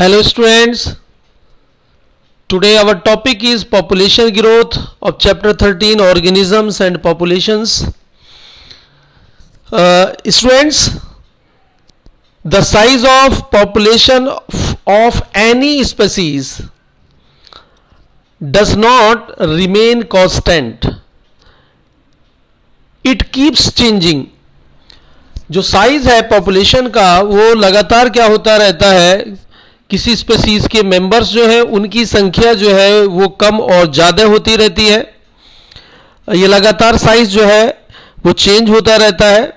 Hello students, today our topic is population growth of chapter 13 organisms and populations. Students, the size of population of any species does not remain constant. It keeps changing. जो size है population का वो लगातार क्या होता रहता है, किसी स्पीसीज के मेंबर्स जो है उनकी संख्या जो है वो कम और ज़्यादा होती रहती है. ये लगातार साइज जो है वो चेंज होता रहता है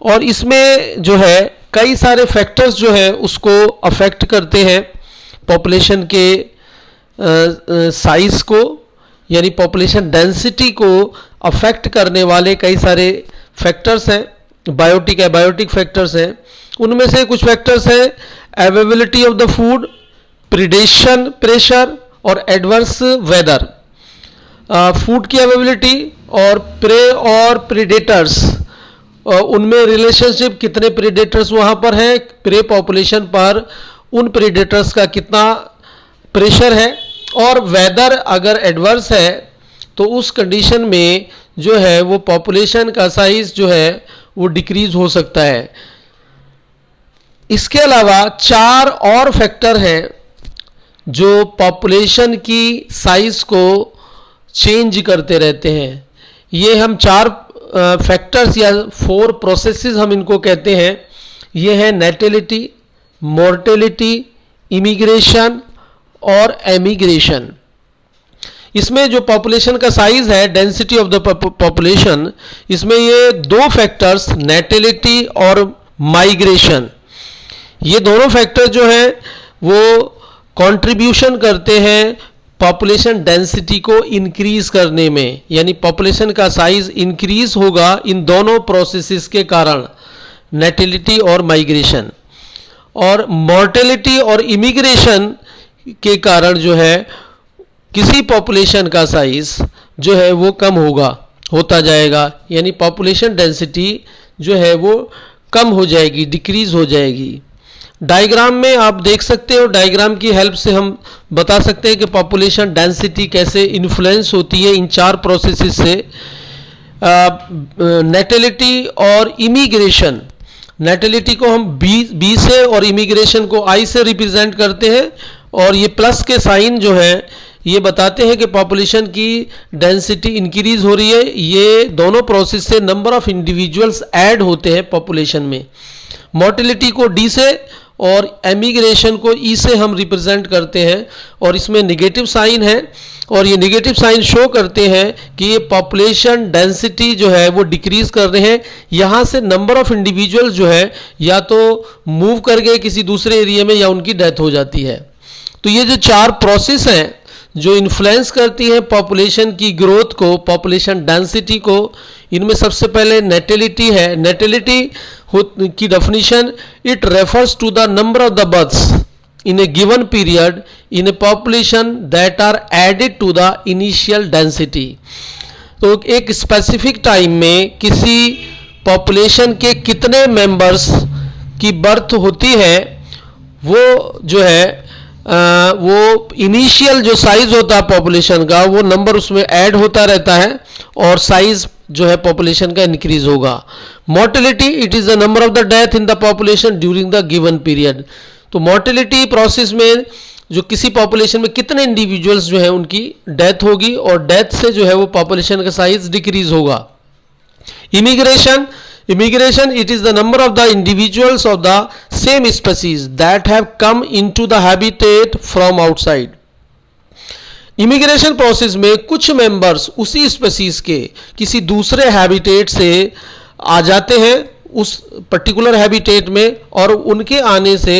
और इसमें जो है कई सारे फैक्टर्स जो है उसको अफेक्ट करते हैं पॉपुलेशन के साइज को, यानी पॉपुलेशन डेंसिटी को अफेक्ट करने वाले कई सारे फैक्टर्स हैं, बायोटिक एबायोटिक फैक्टर्स हैं. उनमें से कुछ फैक्टर्स हैं availability of the food, predation pressure और एडवर्स वेदर. फूड की अवेलेबिलिटी और प्रे और प्रीडेटर्स, उनमें रिलेशनशिप, कितने प्रीडेटर्स वहाँ पर हैं प्रे पॉपुलेशन पर, उन प्रीडेटर्स का कितना प्रेशर है, और वेदर अगर एडवर्स है तो उस कंडीशन में जो है वो पॉपुलेशन का साइज जो है वो डिक्रीज हो सकता है. इसके अलावा चार और फैक्टर हैं जो पॉपुलेशन की साइज को चेंज करते रहते हैं. ये हम चार फैक्टर्स या 4 प्रोसेसेस हम इनको कहते हैं. ये है नेटेलिटी, मोर्टेलिटी, इमिग्रेशन और एमिग्रेशन. इसमें जो पॉपुलेशन का साइज है, डेंसिटी ऑफ द पॉपुलेशन, इसमें ये 2 फैक्टर्स नेटेलिटी और माइग्रेशन, ये दोनों फैक्टर जो हैं वो कंट्रीब्यूशन करते हैं पॉपुलेशन डेंसिटी को इंक्रीज करने में. यानी पॉपुलेशन का साइज इंक्रीज होगा इन दोनों प्रोसेसेस के कारण, नेटिलिटी और माइग्रेशन. और मॉर्टेलिटी और इमिग्रेशन के कारण जो है किसी पॉपुलेशन का साइज जो है वो कम होता जाएगा, यानी पॉपुलेशन डेंसिटी जो है वो कम हो जाएगी, डिक्रीज हो जाएगी. डायग्राम में आप देख सकते हो, डायग्राम की हेल्प से हम बता सकते हैं कि पॉपुलेशन डेंसिटी कैसे इन्फ्लुएंस होती है इन 4 प्रोसेसेस से. नेटिलिटी और इमिग्रेशन, नेटिलिटी को हम बी से और इमिग्रेशन को आई से रिप्रेजेंट करते हैं, और ये प्लस के साइन जो है ये बताते हैं कि पॉपुलेशन की डेंसिटी इंक्रीज हो रही है. ये दोनों प्रोसेस से नंबर ऑफ इंडिविजुअल्स ऐड होते हैं पॉपुलेशन में. मोर्टेलिटी को डी से और एमिग्रेशन को ई से हम रिप्रेजेंट करते हैं, और इसमें नेगेटिव साइन है, और ये नेगेटिव साइन शो करते हैं कि ये पॉपुलेशन डेंसिटी जो है वो डिक्रीज कर रहे हैं. यहाँ से नंबर ऑफ इंडिविजुअल जो है या तो मूव कर गए किसी दूसरे एरिया में या उनकी डेथ हो जाती है. तो ये जो 4 प्रोसेस हैं जो इन्फ्लुएंस करती है पॉपुलेशन की ग्रोथ को, पॉपुलेशन डेंसिटी को, इनमें सबसे पहले नेटिलिटी है. नेटिलिटी की definition, it refers to the number of the births in a given period in a population that are added to the initial density. तो एक स्पेसिफिक टाइम में किसी पॉपुलेशन के कितने मेंबर्स की बर्थ होती है वो जो है वो इनिशियल जो साइज होता है पॉपुलेशन का वो नंबर उसमें ऐड होता रहता है और साइज जो है पॉपुलेशन का इंक्रीज होगा. Mortality, it is the number of the death in the population during the given period. तो मोर्टेलिटी प्रोसेस में जो किसी पॉपुलेशन में कितने इंडिविजुअल्स जो है उनकी डेथ होगी और डेथ से जो है वो पॉपुलेशन का साइज डिक्रीज होगा. Immigration, it is the number of the individuals of the same species that have come into the habitat from outside. Immigration process में कुछ मेंबर्स उसी स्पीसीज के किसी दूसरे हैबिटेट से आ जाते हैं उस पर्टिकुलर हैबिटेट में, और उनके आने से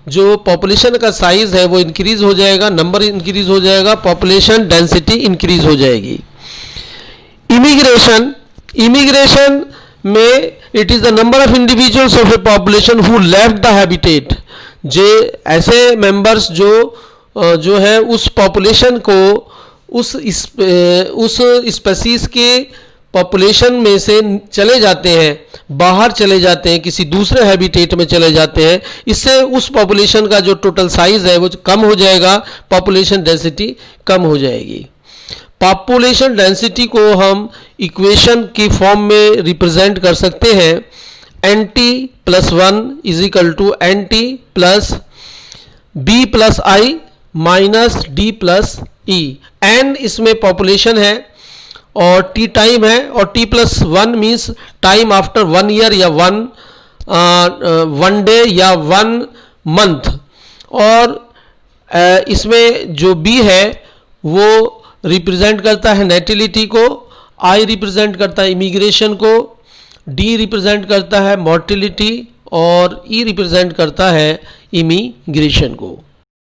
जो पॉपुलेशन का साइज है वो इंक्रीज हो जाएगा, नंबर इंक्रीज हो जाएगा, पॉपुलेशन डेंसिटी इंक्रीज हो जाएगी. इमिग्रेशन में it is the number of individuals of a population who left the habitat. जे ऐसे मेंबर्स जो है उस पॉपुलेशन को उस स्पीसीज के पॉपुलेशन में से चले जाते हैं, बाहर चले जाते हैं, किसी दूसरे हैबिटेट में चले जाते हैं, इससे उस पॉपुलेशन का जो टोटल साइज है वो कम हो जाएगा, पॉपुलेशन डेंसिटी कम हो जाएगी। पॉपुलेशन डेंसिटी को हम इक्वेशन की फॉर्म में रिप्रेजेंट कर सकते हैं, NT + 1 = NT + B + I - D + E। N इसमें पॉपुलेशन है और T टाइम है, और T + 1 means time after 1 year या 1 डे या 1 मंथ। और इसमें जो B है वो रिप्रेजेंट करता है नेटिलिटी को, I रिप्रेजेंट करता है इमिग्रेशन को, D रिप्रेजेंट करता है मोर्टिलिटी और E रिप्रेजेंट करता है इमिग्रेशन को।